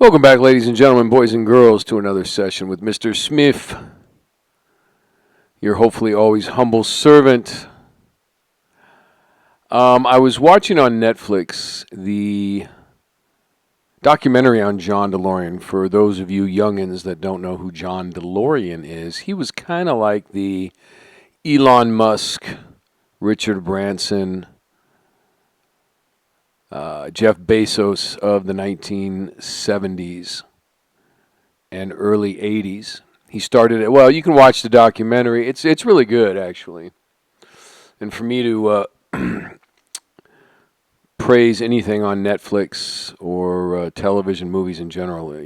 Welcome back, ladies and gentlemen, boys and girls, to another session with Mr. Smith, your hopefully always humble servant. I was watching on Netflix the documentary on John DeLorean. For those of you youngins that don't know who John DeLorean is, he was kind of like the Elon Musk, Richard Branson, Jeff Bezos of the 1970s and early 80s. He started it. Well, you can watch the documentary. It's really good, actually. And for me to praise anything on Netflix or television movies in general, I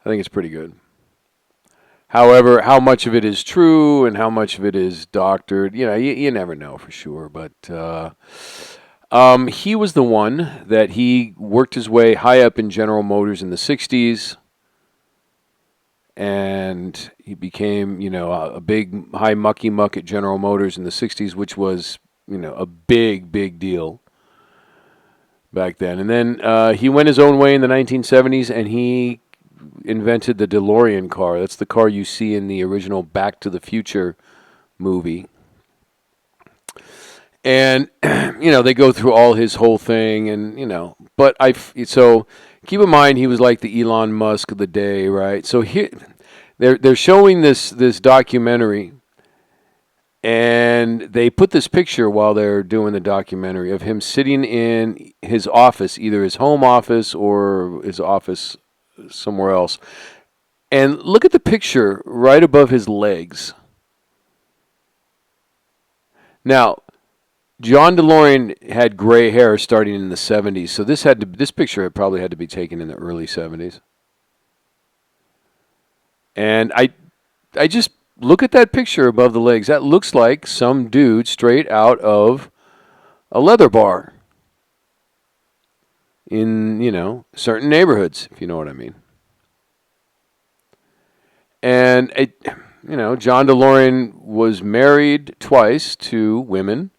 think it's pretty good. However, how much of it is true and how much of it is doctored, you never know for sure. But he was the one that he worked his way high up in General Motors in the 60s. And he became, a big high mucky muck at General Motors in the 60s, which was, a big, big deal back then. And then he went his own way in the 1970s, and he invented the DeLorean car. That's the car you see in the original Back to the Future movie. And, they go through all his whole thing, and, but so keep in mind he was like the Elon Musk of the day, right? So here, they're showing this documentary, and they put this picture while they're doing the documentary of him sitting in his office, either his home office or his office somewhere else. And look at the picture right above his legs. Now, John DeLorean had gray hair starting in the 70s, so this picture probably had to be taken in the early 70s. And I just look at that picture above the legs. That looks like some dude straight out of a leather bar in, certain neighborhoods, if you know what I mean. And John DeLorean was married twice to women.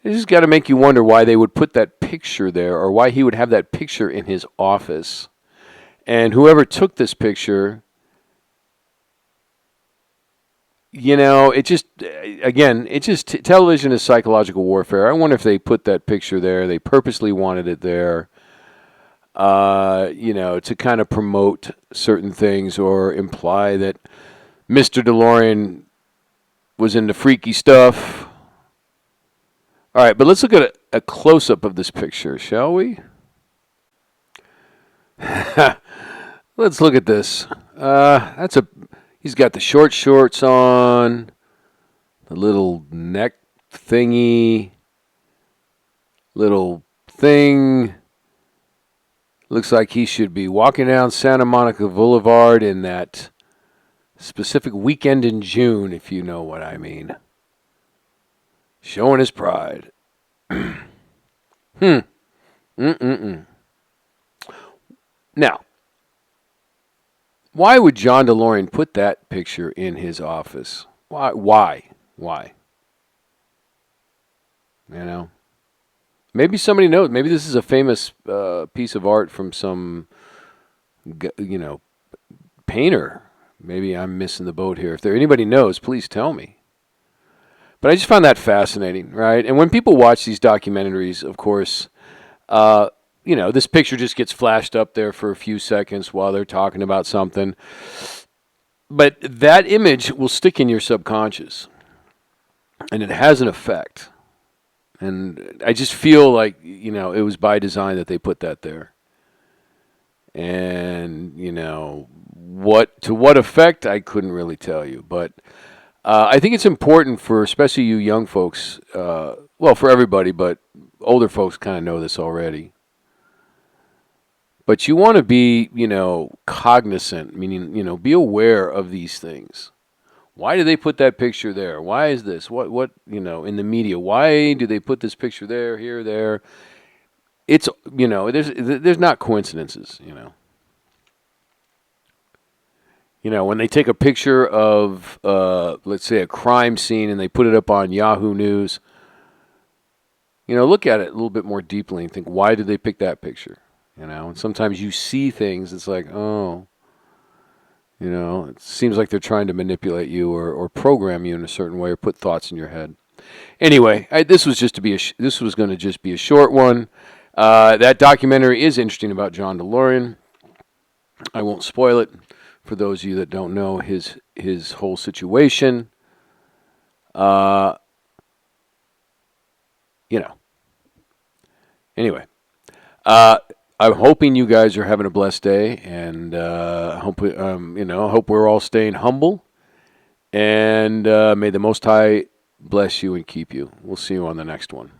It's just got to make you wonder why they would put that picture there, or why he would have that picture in his office. And whoever took this picture, television is psychological warfare. I wonder if they put that picture there. They purposely wanted it there, to kind of promote certain things or imply that Mr. DeLorean was into freaky stuff. All right, but let's look at a close-up of this picture, shall we? Let's look at this. He's got the short shorts on, the little neck thingy, little thing. Looks like he should be walking down Santa Monica Boulevard in that specific weekend in June, if you know what I mean. Showing his pride. Now, why would John DeLorean put that picture in his office? Why? Maybe somebody knows. Maybe this is a famous piece of art from some, painter. Maybe I'm missing the boat here. If anybody knows, please tell me. But I just found that fascinating, right? And when people watch these documentaries, of course, this picture just gets flashed up there for a few seconds while they're talking about something. But that image will stick in your subconscious, and it has an effect. And I just feel like, it was by design that they put that there. And, to what effect, I couldn't really tell you. But I think it's important for especially you young folks, for everybody, but older folks kind of know this already. But you want to be, cognizant, meaning, be aware of these things. Why do they put that picture there? Why is this? What in the media, why do they put this picture there, here, there? It's, there's not coincidences, when they take a picture of, let's say, a crime scene and they put it up on Yahoo News, look at it a little bit more deeply and think, why did they pick that picture? And sometimes you see things. It's like, oh, it seems like they're trying to manipulate you or program you in a certain way or put thoughts in your head. Anyway, this was this was going to just be a short one. That documentary is interesting about John DeLorean. I won't spoil it for those of you that don't know his whole situation. Uh, you know. Anyway, I'm hoping you guys are having a blessed day, and hope hope we're all staying humble. And may the Most High bless you and keep you. We'll see you on the next one.